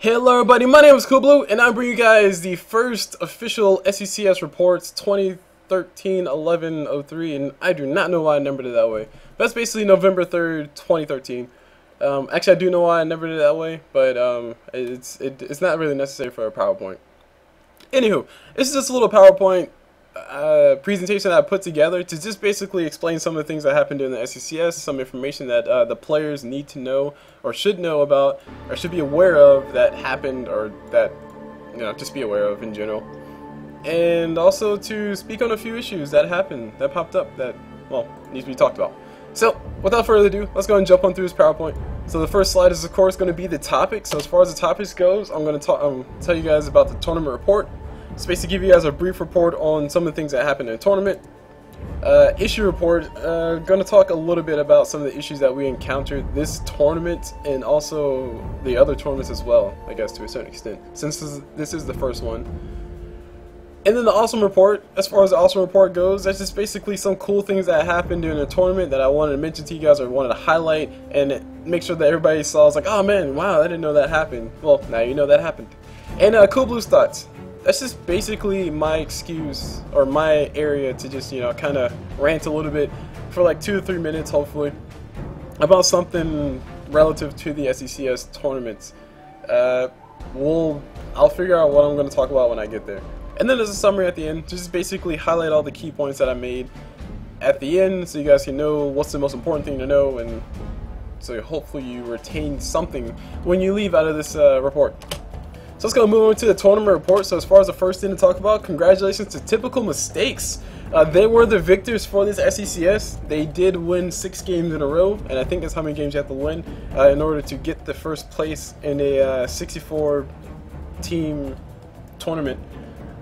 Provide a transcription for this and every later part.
Hello everybody, my name is CulBlu, and I bring you guys the first official SECS reports 2013-11-03, and I do not know why I numbered it that way. That's basically November 3rd, 2013. Actually, I do know why I numbered it that way, but it's not really necessary for a PowerPoint. Anywho, this is just a little PowerPoint presentation that I put together to just basically explain some of the things that happened during the SECS, some information that the players need to know or should know about or should be aware of that happened, or that, you know, just be aware of in general. And also to speak on a few issues that happened, that popped up, that, well, needs to be talked about. So, without further ado, let's go and jump on through this PowerPoint. So the first slide is, of course, going to be the topic. So as far as the topics goes, I'm going to tell you guys about the tournament report. It's basically give you guys a brief report on some of the things that happened in the tournament. Issue report, going to talk a little bit about some of the issues that we encountered this tournament and also the other tournaments as well, I guess, to a certain extent, since this is the first one. And then the awesome report, as far as the awesome report goes, that's just basically some cool things that happened during the tournament that I wanted to mention to you guys or wanted to highlight and make sure that everybody saw. It's like, oh man, wow, I didn't know that happened. Well, now you know that happened. And CulBlu's thoughts. That's just basically my excuse or my area to just, you know, kind of rant a little bit for like 2 to 3 minutes, hopefully, about something relative to the SECS tournaments. I'll figure out what I'm going to talk about when I get there. And then there's a summary at the end, just basically highlight all the key points that I made at the end so you guys can know what's the most important thing to know, and so hopefully you retain something when you leave out of this report. So let's go move on to the tournament report. So as far as the first thing to talk about, congratulations to Typical Mistakes. They were the victors for this SECS. They did win 6 games in a row, and I think that's how many games you have to win in order to get the first place in a 64-team tournament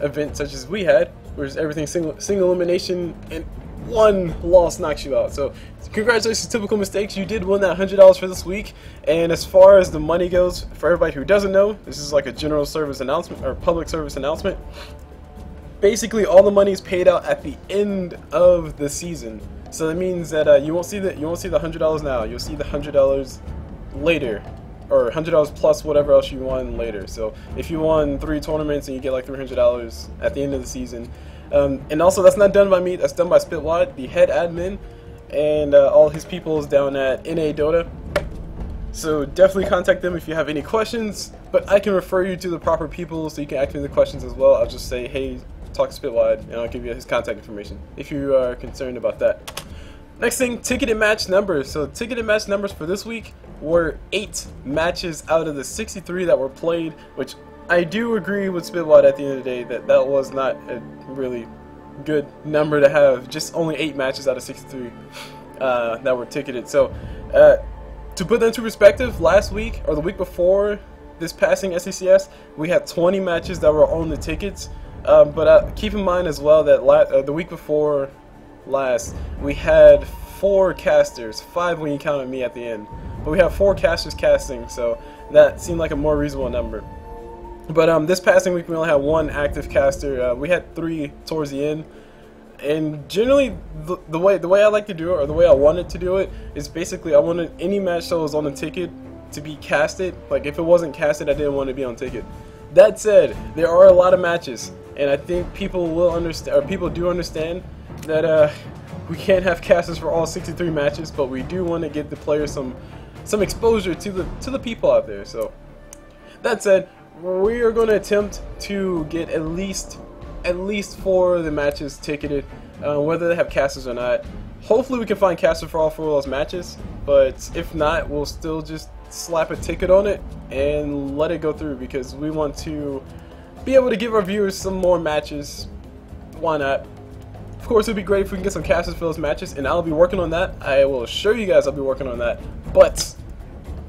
event such as we had, where everything single elimination and 1 loss knocks you out. So congratulations to Typical Mistakes, you did win that $100 for this week. And as far as the money goes, for everybody who doesn't know, this is like a general service announcement or public service announcement. Basically all the money is paid out at the end of the season. So that means that you won't see the $100 now, you'll see the $100 later, or $100 plus whatever else you won later. So if you won 3 tournaments and you get like $300 at the end of the season. And also that's not done by me, that's done by Spit-Wad, the head admin, and all his people is down at NA Dota. So definitely contact them if you have any questions, but I can refer you to the proper people so you can ask me the questions as well. I'll just say, hey, talk to Spit-Wad, and I'll give you his contact information if you are concerned about that. Next thing, ticketed match numbers. So ticketed match numbers for this week were 8 matches out of the 63 that were played, which I do agree with Spit-Wad at the end of the day that that was not a really good number to have. Just only 8 matches out of 63 that were ticketed. So to put that into perspective, last week or the week before this passing SECS, we had 20 matches that were on the tickets. But keep in mind as well that the week before last, we had 4 casters, 5 when you counted me at the end. But we have 4 casters casting, so that seemed like a more reasonable number. But this passing week we only had 1 active caster. We had 3 towards the end. And generally the way I like to do it, or the way I wanted to do it, is basically I wanted any match that was on the ticket to be casted. Like if it wasn't casted, I didn't want it to be on ticket. That said, there are a lot of matches, and I think people will understand, or people do understand, that we can't have casters for all 63 matches, but we do want to give the players some exposure to the people out there. So that said, we are going to attempt to get at least 4 of the matches ticketed, whether they have casters or not. Hopefully we can find casters for all 4 of those matches, but if not, we'll still just slap a ticket on it and let it go through, because we want to be able to give our viewers some more matches. Why not? Of course, it would be great if we can get some casters for those matches, and I'll be working on that. I will assure you guys I'll be working on that. But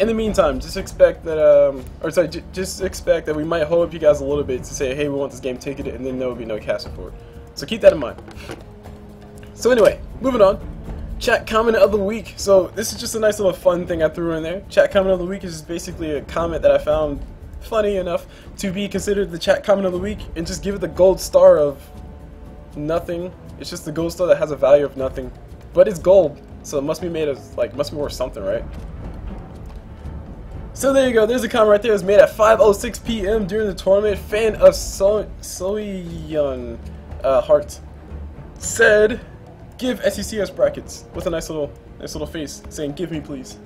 in the meantime, just expect that, just expect that we might hold up you guys a little bit to say, hey, we want this game ticketed, and then there will be no caster for it. So keep that in mind. So anyway, moving on. Chat comment of the week. So this is just a nice little fun thing I threw in there. Chat comment of the week is just basically a comment that I found funny enough to be considered the chat comment of the week, and just give it the gold star of nothing. It's just the gold star that has a value of nothing, but it's gold, so it must be made of, like, must be worth something, right? So there you go, there's a comment right there. It was made at 5:06 p.m. during the tournament. Fan of Soyeon Heart said, "Give SECS brackets," with a nice little face saying, "Give me please."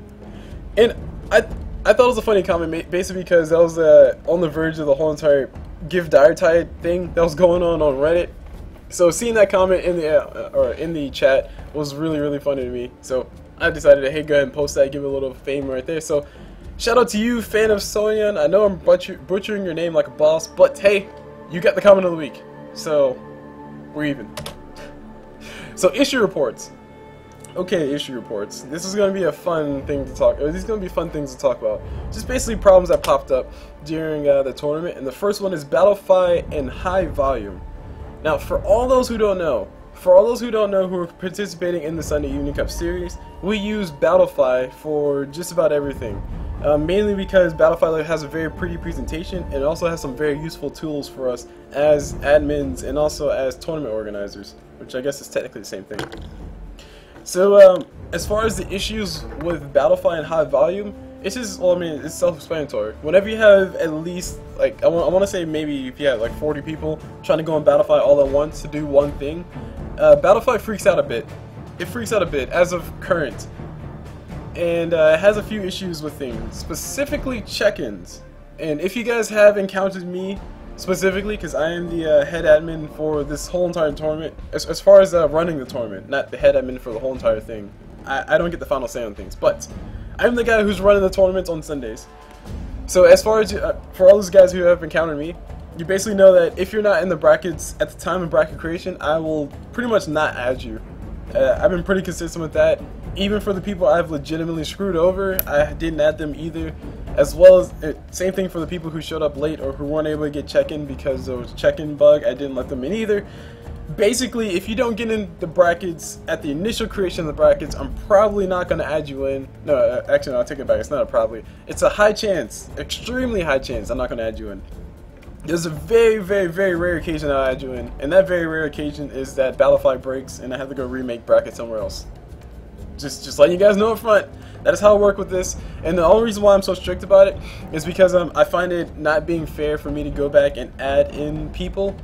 And I thought it was a funny comment, basically because that was on the verge of the whole entire Give Dire Tide thing that was going on Reddit. So seeing that comment in the chat was really funny to me. So I decided to, hey, go ahead and post that, give it a little fame right there. So shout out to you, fan of Soyeon. I know I'm butchering your name like a boss, but hey, you got the comment of the week, so we're even. So issue reports. Okay, issue reports. This is going to be a fun thing to talk. These are going to be fun things to talk about. Just basically problems that popped up during the tournament. And the first one is Battlefy and high volume. Now, for all those who don't know, who are participating in the Sunday Union Cup series, we use Battlefy for just about everything. Mainly because Battlefy has a very pretty presentation and it also has some very useful tools for us as admins and also as tournament organizers, which I guess is technically the same thing. So, as far as the issues with Battlefy and high volume, it's just, well, I mean, it's self-explanatory. Whenever you have at least, like, I want to say maybe if you have like 40 people trying to go on Battlefy all at once to do one thing, Battlefy freaks out a bit. It freaks out a bit as of current. And it has a few issues with things, specifically check-ins. And if you guys have encountered me specifically, because I am the head admin for this whole entire tournament, as far as running the tournament, not the head admin for the whole entire thing. I don't get the final say on things, but I'm the guy who's running the tournaments on Sundays. So as far as for all those guys who have encountered me, you basically know that if you're not in the brackets at the time of bracket creation, I will pretty much not add you. I've been pretty consistent with that. Even for the people I've legitimately screwed over, I didn't add them either. As well as, same thing for the people who showed up late or who weren't able to get check-in because there was a check-in bug, I didn't let them in either. Basically, if you don't get in the brackets at the initial creation of the brackets, I'm probably not going to add you in. No, actually, no, I'll take it back. It's not a probably. It's a high chance, extremely high chance I'm not going to add you in. There's a very rare occasion I'll add you in, and that very rare occasion is that Battlefy breaks and I have to go remake brackets somewhere else. Just letting you guys know up front. That is how I work with this, and the only reason why I'm so strict about it is because I find it not being fair for me to go back and add in people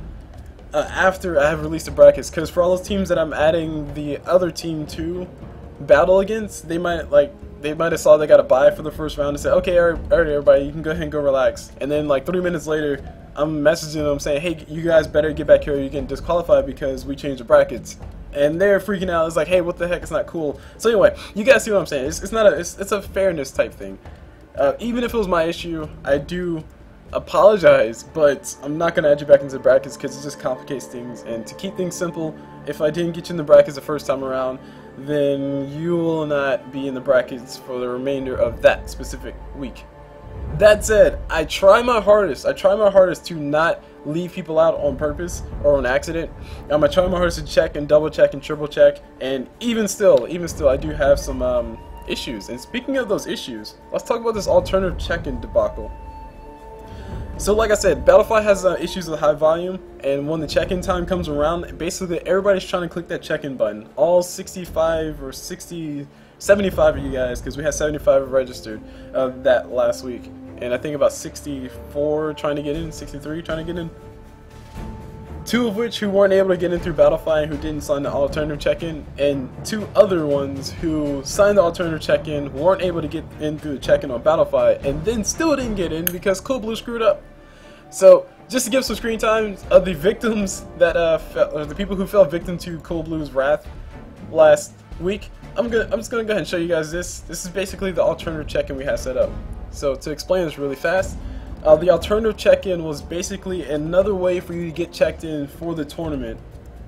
after I have released the brackets. Because for all those teams that I'm adding the other team to battle against, they might have saw they got a bye for the first round and said, okay, alright everybody, you can go ahead and go relax. And then like 3 minutes later, I'm messaging them saying, hey, you guys better get back here or you're getting disqualified because we changed the brackets. And they're freaking out. It's like, hey, what the heck? It's not cool. So anyway, you guys see what I'm saying? It's a fairness type thing. Even if it was my issue, I do apologize, but I'm not gonna add you back into the brackets because it just complicates things. And to keep things simple, if I didn't get you in the brackets the first time around, then you will not be in the brackets for the remainder of that specific week. That said, I try my hardest to not leave people out on purpose or on accident. I'm gonna try my hardest to check and double check and triple check, and even still, I do have some issues. And speaking of those issues, let's talk about this alternative check-in debacle. So like I said, Battlefy has issues with high volume, and when the check-in time comes around, basically everybody's trying to click that check-in button. All 65 or 75 of you guys, because we had 75 registered that last week. And I think about 64 trying to get in, 63 trying to get in. 2 of which who weren't able to get in through Battlefy and who didn't sign the alternative check-in, and 2 other ones who signed the alternative check-in, weren't able to get in through the check-in on Battlefy, and then still didn't get in because CulBlu screwed up. So, just to give some screen time of the victims that the people who fell victim to CulBlu's wrath last week, I'm just gonna go ahead and show you guys this. This is basically the alternative check-in we had set up. So to explain this really fast, the alternative check-in was basically another way for you to get checked in for the tournament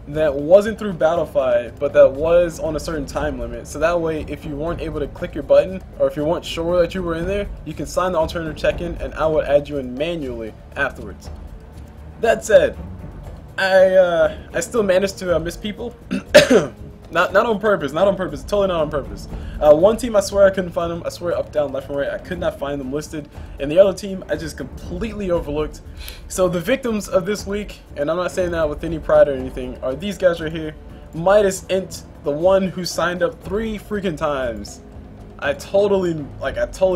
that wasn't through Battlefy, but that was on a certain time limit. So that way, if you weren't able to click your button, or if you weren't sure that you were in there, you can sign the alternative check-in and I would add you in manually afterwards. That said, I still managed to miss people. Not on purpose, totally not on purpose. One team, I swear I couldn't find them. I swear up, down, left, and right, I could not find them listed. And the other team, I just completely overlooked. So the victims of this week, and I'm not saying that with any pride or anything, are these guys right here. Midas Int, the one who signed up 3 freaking times. I totally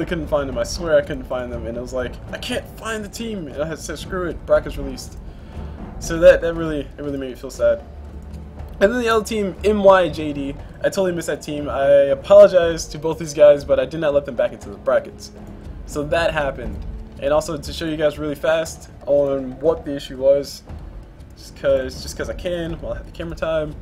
couldn't find them. I swear I couldn't find them, and it was like, I can't find the team, and I had said, screw it, brackets released. So that really made me feel sad. And then the other team, MYJD, I totally missed that team. I apologize to both these guys, but I did not let them back into the brackets. So that happened. And also to show you guys really fast on what the issue was, just cause I can while I have the camera time.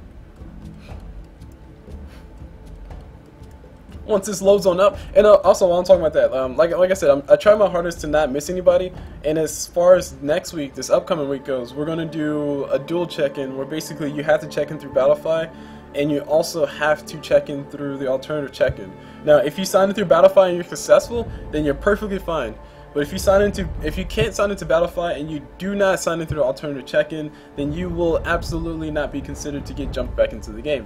Once this loads on up, and also while I'm talking about that, like I said, I try my hardest to not miss anybody. And as far as next week, this upcoming week goes, we're gonna do a dual check-in where basically you have to check in through Battlefy, and you also have to check in through the alternative check-in. Now, if you sign in through Battlefy and you're successful, then you're perfectly fine. But if you can't sign into Battlefy and you do not sign in through the alternative check-in, then you will absolutely not be considered to get jumped back into the game.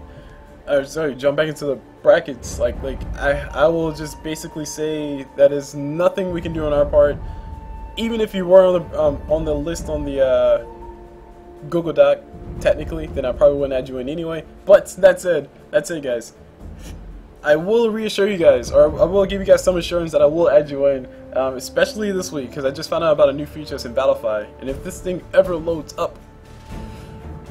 Jump back into the brackets. I will just basically say that is nothing we can do on our part. Even if you were on the list on the Google Doc, technically, then I probably wouldn't add you in anyway. But that's it, guys. I will reassure you guys, or I will give you guys some assurance that I will add you in, especially this week, because I just found out about a new feature that's in Battlefy, and if this thing ever loads up,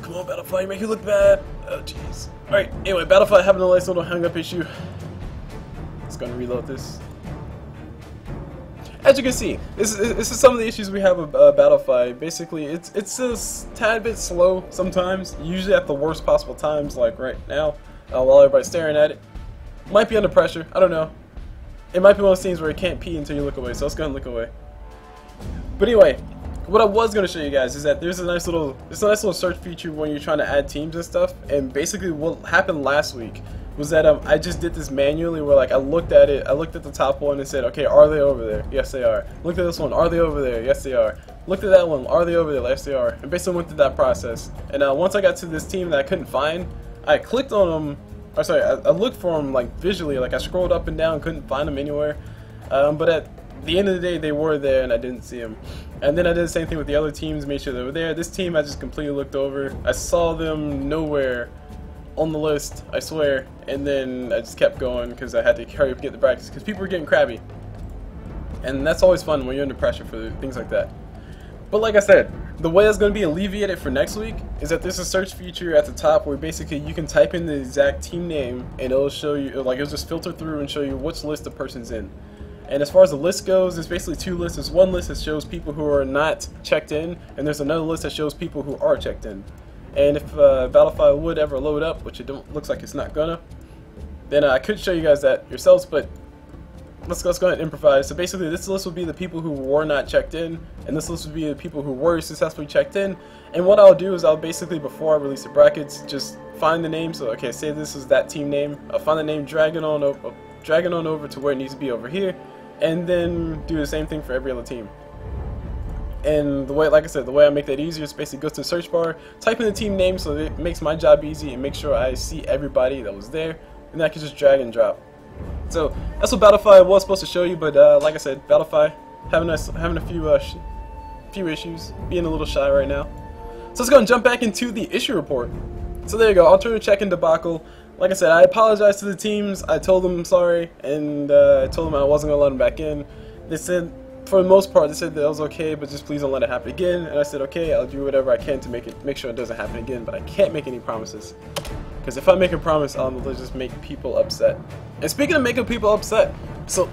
come on, Battlefy, you make it look bad. Oh, jeez. Alright, anyway, Battlefy having a nice little hang-up issue. It's going to reload this. As you can see, this is some of the issues we have with Battlefy. Basically, it's a tad bit slow sometimes, usually at the worst possible times, like right now, while everybody's staring at it. Might be under pressure, I don't know. It might be one of those things where you can't pee until you look away, so let's go ahead and look away. But anyway, what I was going to show you guys is that there's a nice little search feature when you're trying to add teams and stuff. And basically what happened last week was that I just did this manually where I looked at it, I looked at the top one and said, okay, are they over there? Yes they are. Looked at this one, are they over there? Yes they are. Looked at that one, are they over there? Yes they are. And basically went through that process. And once I got to this team that I couldn't find, I clicked on them, or sorry, I looked for them visually, I scrolled up and down, couldn't find them anywhere. But at the end of the day, they were there and I didn't see them. And then I did the same thing with the other teams, made sure they were there. This team I just completely looked over. I saw them nowhere on the list, I swear. And then I just kept going because I had to hurry up and get the brackets because people were getting crabby. And that's always fun when you're under pressure for things like that. But like I said, the way that's going to be alleviated for next week is that there's a search feature at the top where basically you can type in the exact team name and it'll show you, it'll just filter through and show you which list the person's in. And as far as the list goes, there's basically two lists. There's one list that shows people who are not checked in, and there's another list that shows people who are checked in. And if Battlefy would ever load up, which it looks like it's not gonna, then I could show you guys that yourselves, but let's go ahead and improvise. So basically this list will be the people who were not checked in, and this list will be the people who were successfully checked in. And what I'll do is I'll basically, before I release the brackets, just find the name. So okay, say this is that team name. I'll find the name, drag it on over to where it needs to be over here, and then do the same thing for every other team. And the way, like I said, the way I make that easier is basically go to the search bar, type in the team name so that it makes my job easy and make sure I see everybody that was there, and then I can just drag and drop. So that's what Battlefy was supposed to show you, but like I said, Battlefy having a few issues, being a little shy right now. So let's go and jump back into the issue report. So there you go, alternative check-in debacle. Like I said, I apologized to the teams. I told them I'm sorry, and I told them I wasn't going to let them back in. They said, for the most part, they said that it was okay, but just please don't let it happen again. And I said, okay, I'll do whatever I can to make sure it doesn't happen again, but I can't make any promises. Because if I make a promise, I'll just make people upset. And speaking of making people upset, so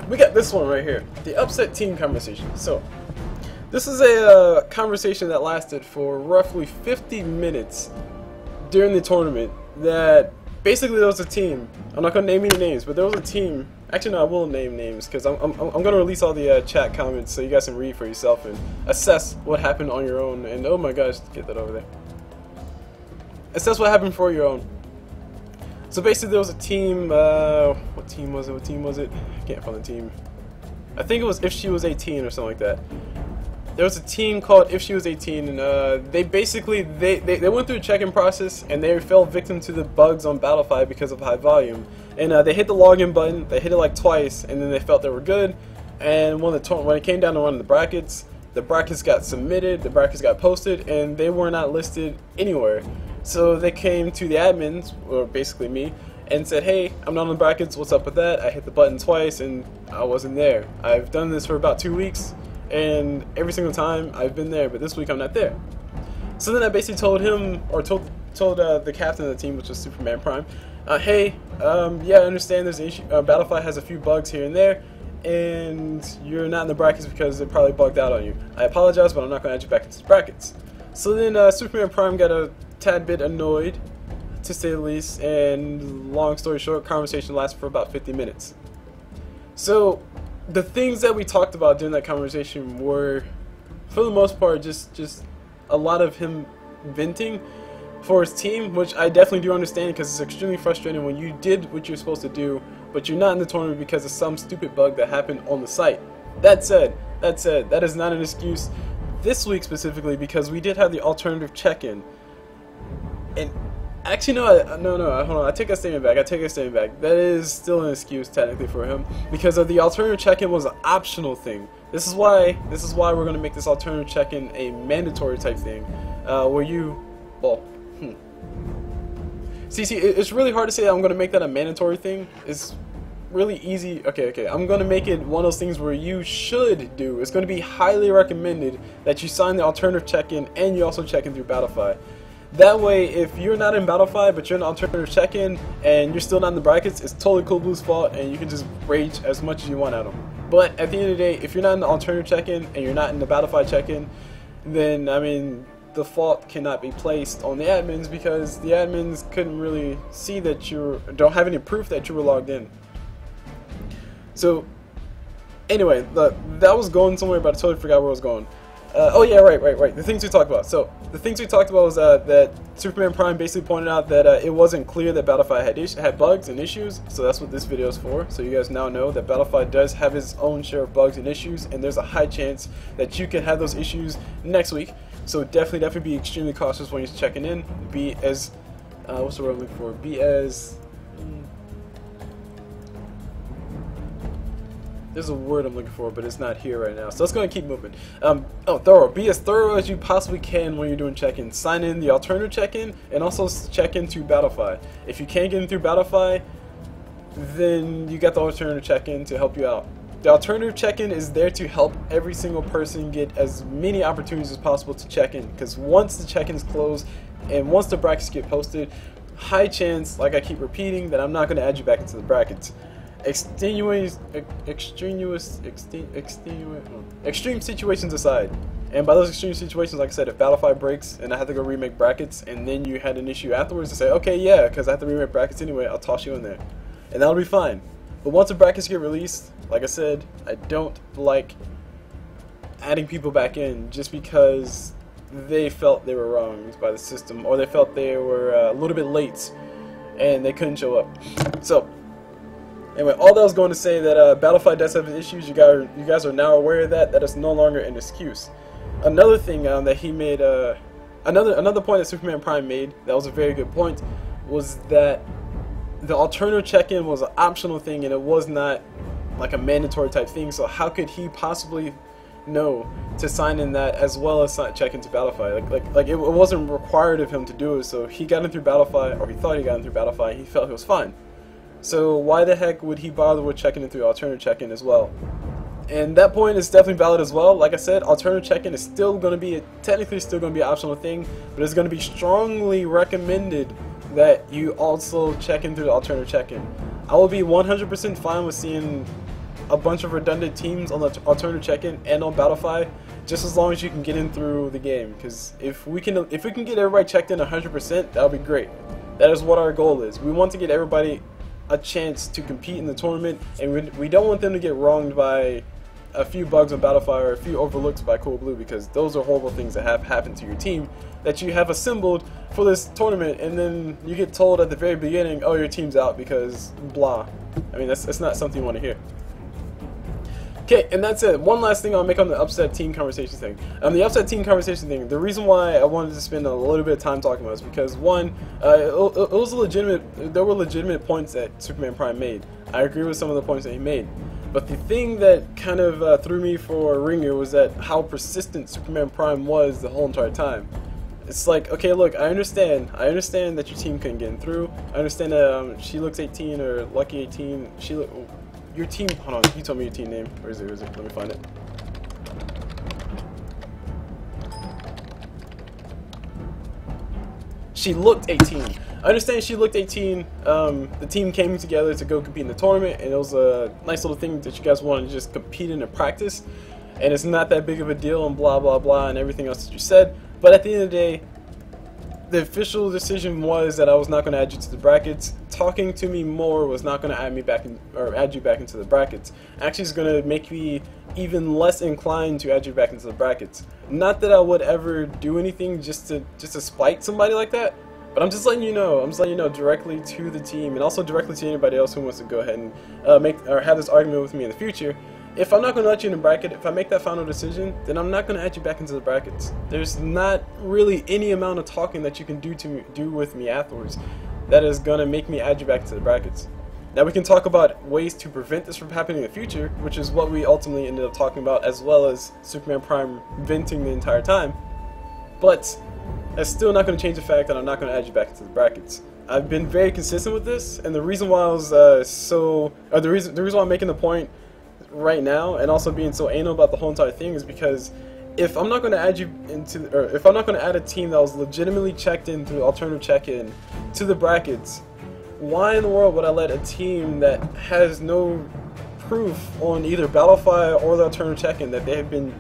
we got this one right here, the upset team conversation. So this is a conversation that lasted for roughly 50 minutes during the tournament that basically there was a team. I'm not going to name any names, but there was a team. Actually, no, I will name names because I'm going to release all the chat comments so you guys can read for yourself and assess what happened on your own. And oh my gosh, get that over there. Assess what happened for your own. So basically there was a team, what team was it? I can't find the team. I think it was If She Was 18 or something like that. There was a team called If She Was 18, and they basically, they went through a check-in process, and they fell victim to the bugs on Battlefy because of high volume. And they hit the login button, they hit it like twice, and then they felt they were good. And when it came down to running the brackets got submitted, the brackets got posted, and they were not listed anywhere. So they came to the admins, or basically me, and said, hey, I'm not on the brackets, what's up with that? I hit the button twice and I wasn't there. I've done this for about 2 weeks, and every single time I've been there, but this week I'm not there. So then I basically told him, or told the captain of the team, which was Superman Prime, hey, yeah, I understand there's an issue, Battlefy has a few bugs here and there, and you're not in the brackets because it probably bugged out on you. I apologize, but I'm not going to add you back into the brackets. So then Superman Prime got a tad bit annoyed, to say the least, and long story short, conversation lasted for about 50 minutes. So the things that we talked about during that conversation were, for the most part, just a lot of him venting for his team, which I definitely do understand, because it's extremely frustrating when you did what you're supposed to do, but you're not in the tournament because of some stupid bug that happened on the site. That said, that is not an excuse this week specifically, because we did have the alternative check-in. And actually, no, hold on, I take a statement back. That is still an excuse technically for him, because of the alternative check-in was an optional thing. This is why we're going to make this alternative check-in a mandatory type thing, where you, well, See, it's really hard to say that I'm going to make that a mandatory thing. It's really easy. Okay, I'm going to make it one of those things where you should do. It's going to be highly recommended that you sign the alternative check-in and you also check in through Battlefy. That way, if you're not in Battlefy but you're in alternative check-in and you're still not in the brackets, it's totally CulBlu's fault and you can just rage as much as you want at them. But at the end of the day, if you're not in the alternative check-in and you're not in the Battlefy check-in, then, I mean, the fault cannot be placed on the admins, because the admins couldn't really see that don't have any proof that you were logged in. So anyway, that was going somewhere, but I totally forgot where I was going. Oh yeah, right. The things we talked about. So the things we talked about was that Superman Prime basically pointed out that it wasn't clear that Battlefy had bugs and issues. So that's what this video is for. So you guys now know that Battlefy does have its own share of bugs and issues, and there's a high chance that you can have those issues next week. So definitely be extremely cautious when you're checking in. Be as what's the word I'm looking for? Be as there's a word I'm looking for, but it's not here right now. So let's go and keep moving. Thorough. Be as thorough as you possibly can when you're doing check-in. Sign in the alternative check-in and also check in through Battlefy. If you can't get in through Battlefy, then you got the alternative check-in to help you out. The alternative check-in is there to help every single person get as many opportunities as possible to check in, because once the check-in is closed and once the brackets get posted, high chance, like I keep repeating, that I'm not going to add you back into the brackets. Extreme situations aside, and by those extreme situations, like I said, if Battlefy breaks and I have to go remake brackets and then you had an issue afterwards to say, okay, yeah, because I have to remake brackets anyway, I'll toss you in there, and that'll be fine. But once the brackets get released, like I said, I don't like adding people back in just because they felt they were wronged by the system, or they felt they were a little bit late and they couldn't show up. So anyway, all that was going to say that Battlefy does have issues. You guys are now aware of that. That is no longer an excuse. Another thing that he made, another point that Superman Prime made, that was a very good point, was that the alternative check-in was an optional thing and it was not like a mandatory type thing. So how could he possibly know to sign in that as well as check into Battlefy? Like it wasn't required of him to do it. So he got in through Battlefy, or he thought he got in through Battlefy, and he felt he was fine. So why the heck would he bother with checking in through alternative check-in as well? And that point is definitely valid as well. Like I said, alternative check-in is still going to be technically still going to be an optional thing, but it's going to be strongly recommended that you also check in through the alternative check-in. I will be 100% fine with seeing a bunch of redundant teams on the alternative check-in and on Battlefy, just as long as you can get in through the game. Because if we can get everybody checked in 100%, that'll be great. That is what our goal is. We want to get everybody a chance to compete in the tournament, and we don't want them to get wronged by a few bugs on Battlefy or a few overlooks by CulBlu, because those are horrible things that have happened to your team that you have assembled for this tournament, and then you get told at the very beginning, oh, your team's out because blah. I mean, that's not something you want to hear. Okay, and that's it. One last thing I'll make on the upset team conversation thing. The upset team conversation thing, the reason why I wanted to spend a little bit of time talking about it is because, one, it was a there were legitimate points that Superman Prime made. I agree with some of the points that he made. But the thing that kind of threw me for a ringer was that how persistent Superman Prime was the whole entire time. It's like, okay, look, I understand that your team couldn't get in through. I understand that she looks 18 or lucky 18. Your team. Hold on, you told me your team name. Where is it? Where is it? Let me find it. She looked 18. I understand she looked 18. The team came together to go compete in the tournament, and it was a nice little thing that you guys wanted to just compete in and practice. And it's not that big of a deal, and blah blah blah, and everything else that you said. But at the end of the day, the official decision was that I was not going to add you to the brackets. Talking to me more was not going to add me back in, or add you back into the brackets. Actually, it's going to make me even less inclined to add you back into the brackets. Not that I would ever do anything just to spite somebody like that, but I'm just letting you know. I'm just letting you know directly to the team, and also directly to anybody else who wants to go ahead and have this argument with me in the future. If I'm not going to let you in the bracket, if I make that final decision, then I'm not going to add you back into the brackets. There's not really any amount of talking that you can do with me afterwards that is going to make me add you back into the brackets. Now we can talk about ways to prevent this from happening in the future, which is what we ultimately ended up talking about, as well as Superman Prime venting the entire time. But that's still not going to change the fact that I'm not going to add you back into the brackets. I've been very consistent with this, and the reason why I was the reason why I'm making the point right now and also being so anal about the whole entire thing is because if I'm not going to add you into, or if I'm not going to add a team that was legitimately checked in through alternative check-in to the brackets, why in the world would I let a team that has no proof on either Battlefy or the alternative check-in that they have been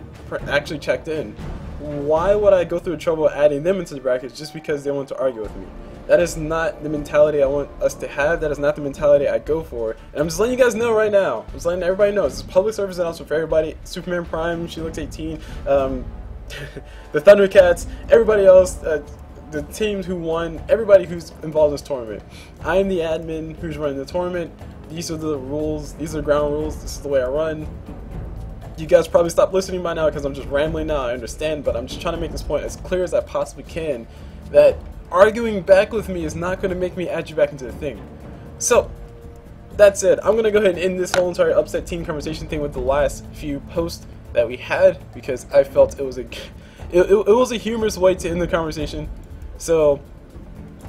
actually checked in? Why would I go through the trouble of adding them into the brackets just because they want to argue with me? That is not the mentality I want us to have. That is not the mentality I go for. And I'm just letting you guys know right now. I'm just letting everybody know. This is a public service announcement for everybody. Superman Prime, she looks 18. The Thundercats, everybody else, the teams who won, everybody who's involved in this tournament. I am the admin who's running the tournament. These are the rules. These are the ground rules. This is the way I run. You guys probably stopped listening by now because I'm just rambling now. I understand, but I'm just trying to make this point as clear as I possibly can, that arguing back with me is not going to make me add you back into the thing. So, that said, I'm going to go ahead and end this whole entire upset team conversation thing with the last few posts that we had, because I felt it was a humorous way to end the conversation. So,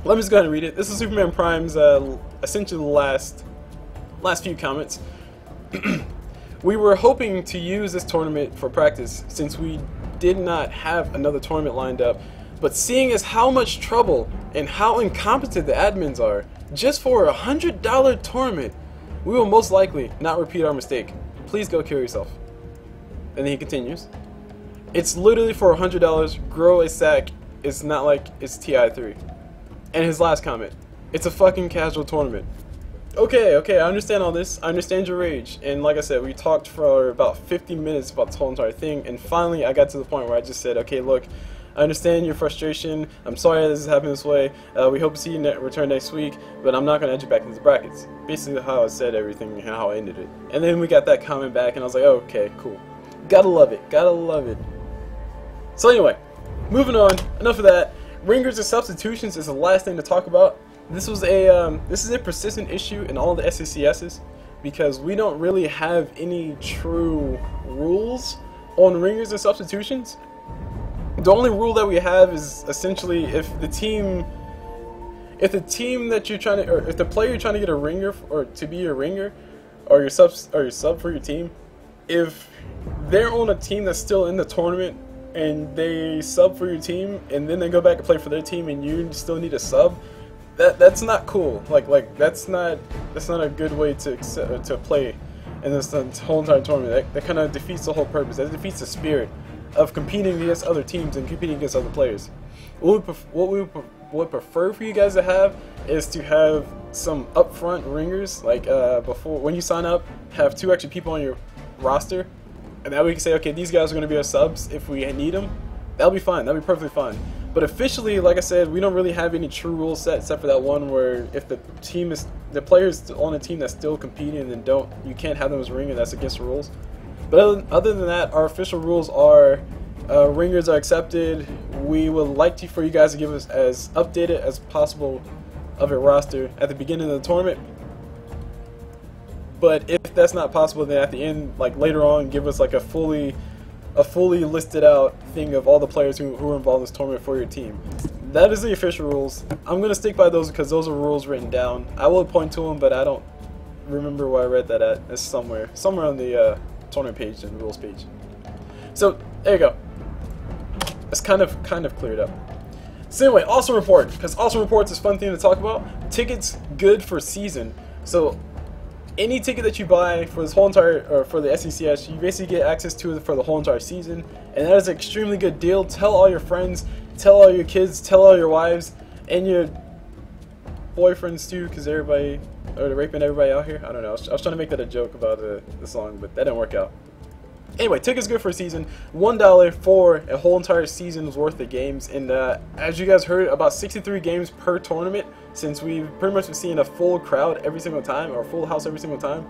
let me just go ahead and read it. This is Superman Prime's essentially the last few comments. We were hoping to use this tournament for practice since we did not have another tournament lined up. But seeing as how much trouble and how incompetent the admins are, just for a $100 tournament, we will most likely not repeat our mistake. Please go kill yourself. And then he continues. It's literally for $100, grow a sack. It's not like it's TI3. And his last comment. It's a fucking casual tournament. Okay, I understand all this. I understand your rage. And like I said, we talked for about 50 minutes about this whole entire thing. And finally, I got to the point where I just said, okay, look, I understand your frustration. I'm sorry that this is happening this way. We hope to see you return next week, but I'm not going to add you back into the brackets. Basically how I said everything and how I ended it. And then we got that comment back, and I was like, oh, okay, cool. Gotta love it. Gotta love it. So anyway, moving on. Enough of that. Ringers and substitutions is the last thing to talk about. This is a persistent issue in all the SECSs because we don't really have any true rules on ringers and substitutions. The only rule that we have is essentially if the team that you're trying to, or if the player you're trying to get a ringer or to be your ringer, or your sub for your team, if they're on a team that's still in the tournament and they sub for your team and then they go back and play for their team and you still need a sub, that's not cool. Like that's not a good way to play in this whole entire tournament. That kind of defeats the whole purpose. That defeats the spirit of competing against other teams and competing against other players. What we would prefer for you guys to have is to have some upfront ringers, like before when you sign up, have 2 extra people on your roster, and that way we can say, okay, these guys are going to be our subs if we need them. That'll be fine. That'll be perfectly fine. But officially, like I said, we don't really have any true rules set except for that one where if the players on a team that's still competing and then you can't have them as a ringer. That's against the rules. But other than that, our official rules are ringers are accepted. We would like for you guys to give us as updated as possible of a roster at the beginning of the tournament. But if that's not possible, then at the end, like later on, give us like a fully a fully listed out thing of all the players who were involved in this tournament for your team. That is the official rules. I'm going to stick by those because those are rules written down. I will point to them, but I don't remember where I read that at. It's somewhere on the tournament page and rules page. So there you go. It's kind of cleared up. So anyway, Awesome Report, because Awesome Report's is a fun thing to talk about. Tickets good for season. So any ticket that you buy for this whole entire, or for the SECS, you basically get access to it for the whole entire season, and that is an extremely good deal. Tell all your friends, tell all your kids, tell all your wives, and your boyfriends too, because everybody, or they're raping everybody out here. I don't know. I was trying to make that a joke about the song, but that didn't work out. Anyway, tickets good for a season. $1 for a whole entire season's worth of games, and as you guys heard, about 63 games per tournament, since we've pretty much been seeing a full crowd every single time, or full house every single time.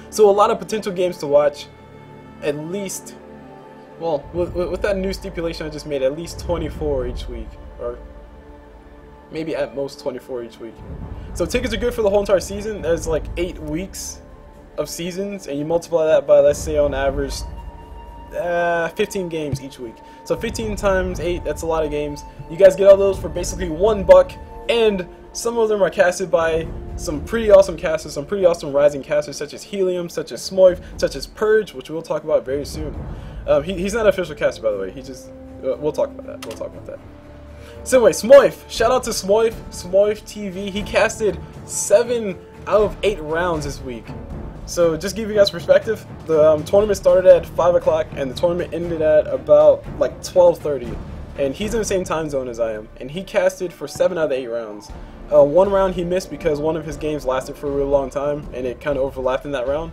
So a lot of potential games to watch. At least, well, with that new stipulation I just made, at least 24 each week, or maybe at most 24 each week. So tickets are good for the whole entire season. There's like 8 weeks of seasons, and you multiply that by, let's say on average, 15 games each week. So 15 times 8, that's a lot of games. You guys get all those for basically $1, and some of them are casted by some pretty awesome casters, some pretty awesome rising casters such as Helium, such as Smoif, such as Purge, which we'll talk about very soon. He's not an official caster, by the way. He just we'll talk about that. We'll talk about that. So anyway, Smoif. Shout out to Smoif TV. He casted 7 out of 8 rounds this week. So just to give you guys perspective, the tournament started at 5 o'clock and the tournament ended at about like 12:30. And he's in the same time zone as I am. And he casted for 7 out of the 8 rounds. One round he missed because one of his games lasted for a really long time and it kind of overlapped in that round.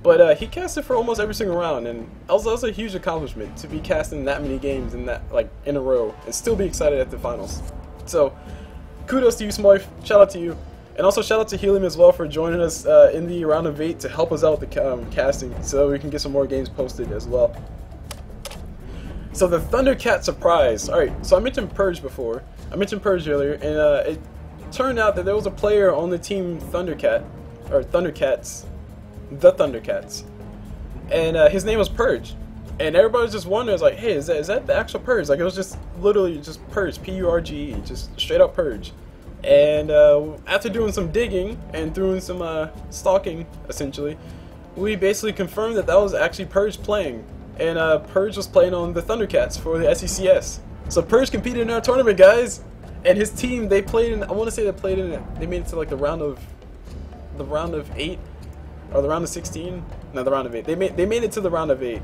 But he casted for almost every single round, and that was a huge accomplishment to be casting that many games in a row and still be excited at the finals. So kudos to you, Smoif. Shout out to you. And also shout out to Helium as well for joining us in the round of 8 to help us out with the casting so we can get some more games posted as well. So the Thundercat surprise. Alright, so I mentioned Purge before. I mentioned Purge earlier, and it turned out that there was a player on the team Thundercat, or Thundercats, the Thundercats. And his name was Purge. And everybody was just wondering, like, hey, is that the actual Purge? Like, it was just literally just Purge, P-U-R-G-E, just straight up Purge. And after doing some digging and doing some stalking, essentially, we basically confirmed that that was actually Purge playing. And Purge was playing on the Thundercats for the SECS. So Purge competed in our tournament, guys. And his team, they played in, I want to say they made it to like the round of 8, or the round of 16. No, the round of 8. They made it to the round of 8.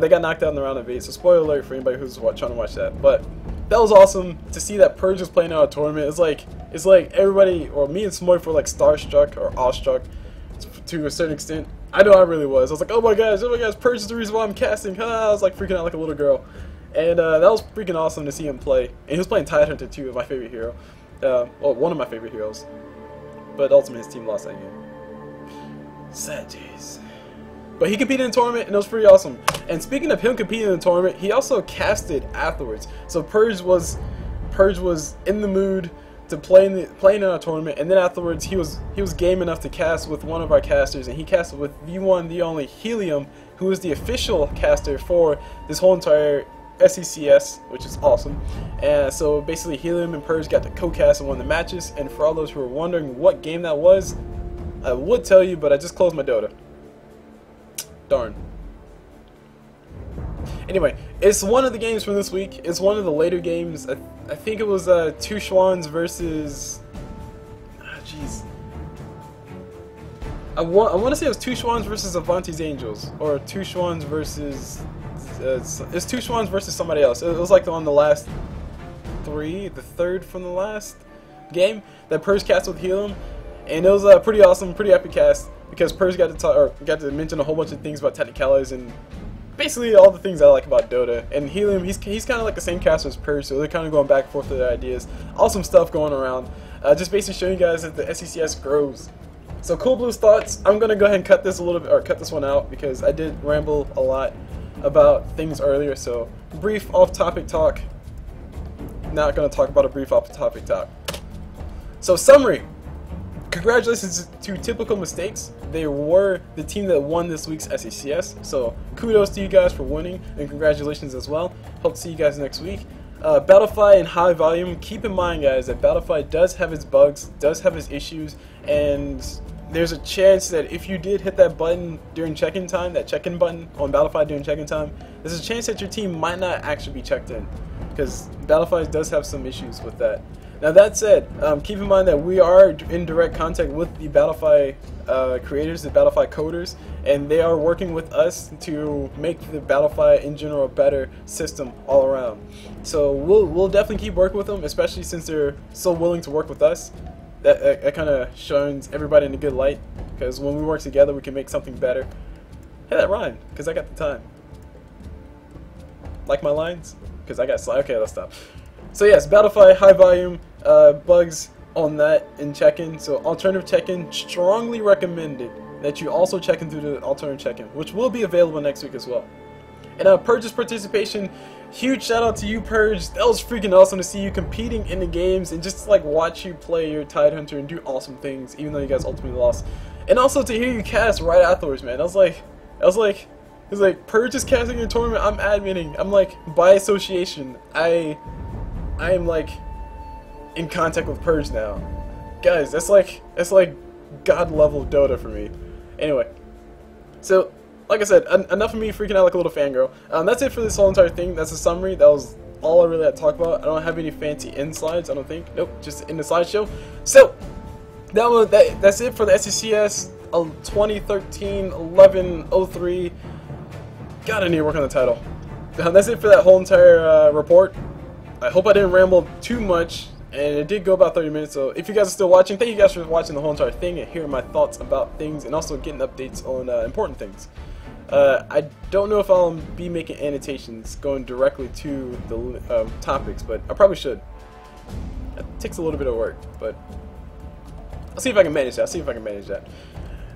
They got knocked out in the round of 8. So spoiler alert for anybody who's trying to watch that. But that was awesome to see that Purge was playing in our tournament. It's like everybody, or me and Smoif were like starstruck or awestruck to a certain extent. I know I really was. I was like, oh my gosh, Purge is the reason why I'm casting. I was like freaking out like a little girl. And that was freaking awesome to see him play. And he was playing Tidehunter too, my favorite hero. Well, one of my favorite heroes. But ultimately his team lost that game. Sad days. But he competed in the tournament, and it was pretty awesome. And speaking of him competing in the tournament, he also casted afterwards. So Purge was in the mood to play in our tournament, and then afterwards he was game enough to cast with one of our casters, and he casted with the one, the only Helium, who is the official caster for this whole entire SECS, which is awesome. And so basically Helium and Purge got to co-cast in one of the matches. And for all those who are wondering what game that was, I would tell you, but I just closed my Dota. Darn. Anyway, it's one of the games from this week. It's one of the later games. I think it was Two Schwans versus... jeez. I want to say it was Two Schwans versus Avanti's Angels, or Two Schwans versus... it's Two Schwans versus somebody else. It was like on the last 3, the third from the last game that Purge cast with Helium, and it was a pretty awesome, pretty epic cast because Purge got to mention a whole bunch of things about technicalities and basically all the things I like about Dota. And Helium, he's kind of like the same caster as Purge, so they're kind of going back and forth with their ideas. Awesome stuff going around. Just basically showing you guys that the SECS grows. So CulBlu's thoughts. I'm gonna go ahead and cut this a little bit, or cut this one out because I did ramble a lot about things earlier. So brief off-topic talk. Not gonna talk about a brief off-topic talk. So summary. Congratulations to Typical Mistakes. they were the team that won this week's SECS. So kudos to you guys for winning, and congratulations as well. Hope to see you guys next week. Battlefy and High Volume, keep in mind guys that Battlefy does have its bugs, does have its issues, and there's a chance that if you did hit that button during check-in time, that check-in button on Battlefy during check-in time, there's a chance that your team might not actually be checked in, because Battlefy does have some issues with that. Now that said, keep in mind that we are in direct contact with the Battlefy creators, the Battlefy coders, and they are working with us to make the Battlefy in general a better system all around. So we'll definitely keep working with them, especially since they're so willing to work with us. That kind of shines everybody in a good light, because when we work together we can make something better. Hey, that rhymed, because I got the time. Like my lines? Because I got okay, let's stop. So yes, Battlefy, High Volume, bugs on that in check-in. So alternative check-in, strongly recommended that you also check in through the alternative check-in, which will be available next week as well. And Purge's participation, huge shout out to you, Purge. That was freaking awesome to see you competing in the games and just like watch you play your Tidehunter and do awesome things, even though you guys ultimately lost. And also to hear you cast right afterwards, man. I was like, Purge is casting your tournament, I'm adminning. I'm like, by association, I am like in contact with Purge now. Guys, that's like god level Dota for me. Anyway, so like I said, enough of me freaking out like a little fangirl. That's it for this whole entire thing. That's a summary. That was all I really had to talk about. I don't have any fancy end slides, I don't think. Nope, just in the slideshow. So that's it for the SECS 2013-11-03. God, I need to work on the title. That's it for that whole entire report. I hope I didn't ramble too much, and it did go about 30 minutes, so if you guys are still watching, thank you guys for watching the whole entire thing and hearing my thoughts about things and also getting updates on important things. I don't know if I'll be making annotations going directly to the topics, but I probably should. It takes a little bit of work, but I'll see if I can manage that.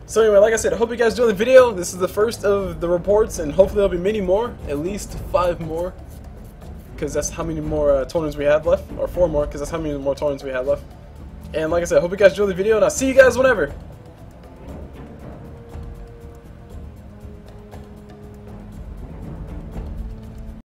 So anyway, like I said, I hope you guys enjoyed the video. This is the first of the reports, and hopefully there'll be many more, at least 5 more. Because that's how many more tournaments we have left, or 4 more, because that's how many more tournaments we have left. And like I said, I hope you guys enjoyed the video, and I'll see you guys whenever.